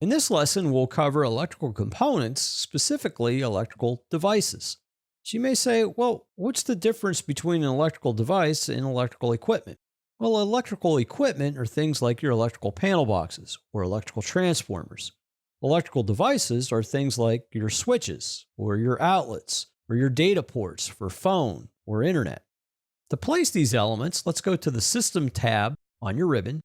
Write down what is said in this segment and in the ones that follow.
In this lesson, we'll cover electrical components, specifically electrical devices. So you may say, well, what's the difference between an electrical device and electrical equipment? Well, electrical equipment are things like your electrical panel boxes or electrical transformers. Electrical devices are things like your switches or your outlets or your data ports for phone or internet. To place these elements, let's go to the System tab on your ribbon.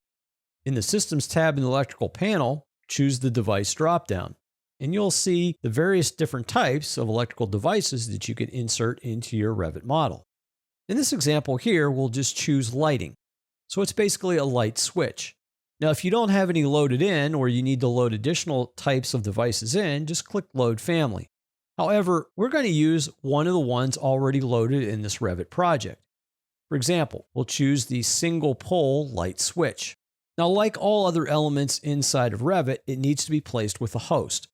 In the Systems tab in the electrical panel, choose the Device dropdown, and you'll see the various different types of electrical devices that you can insert into your Revit model. In this example here, we'll just choose lighting. So it's basically a light switch. Now, if you don't have any loaded in or you need to load additional types of devices in, just click Load Family. However, we're going to use one of the ones already loaded in this Revit project. For example, we'll choose the single pole light switch. Now, like all other elements inside of Revit, it needs to be placed with a host.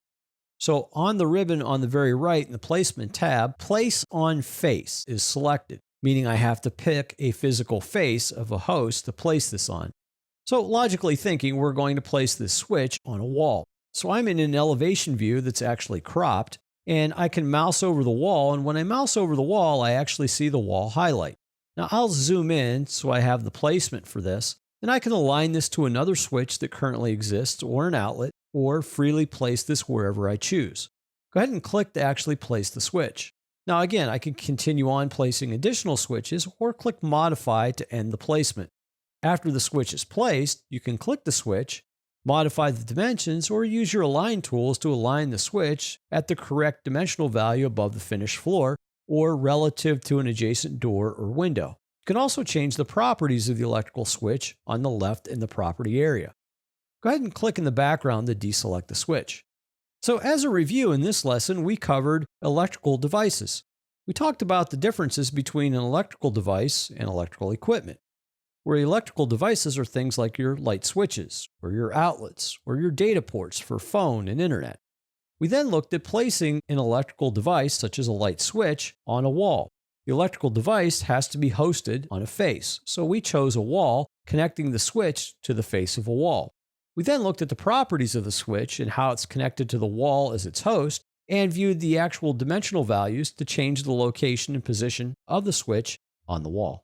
So on the ribbon on the very right in the Placement tab, Place on Face is selected, meaning I have to pick a physical face of a host to place this on. So logically thinking, we're going to place this switch on a wall. So I'm in an elevation view that's actually cropped, and I can mouse over the wall, and when I mouse over the wall, I actually see the wall highlight. Now I'll zoom in so I have the placement for this. And I can align this to another switch that currently exists or an outlet, or freely place this wherever I choose. Go ahead and click to actually place the switch. Now again, I can continue on placing additional switches or click Modify to end the placement. After the switch is placed, you can click the switch, modify the dimensions, or use your Align tools to align the switch at the correct dimensional value above the finished floor or relative to an adjacent door or window. You can also change the properties of the electrical switch on the left in the property area. Go ahead and click in the background to deselect the switch. So as a review in this lesson, we covered electrical devices. We talked about the differences between an electrical device and electrical equipment, where electrical devices are things like your light switches, or your outlets, or your data ports for phone and internet. We then looked at placing an electrical device, such as a light switch, on a wall. The electrical device has to be hosted on a face, so we chose a wall, connecting the switch to the face of a wall. We then looked at the properties of the switch and how it's connected to the wall as its host, and viewed the actual dimensional values to change the location and position of the switch on the wall.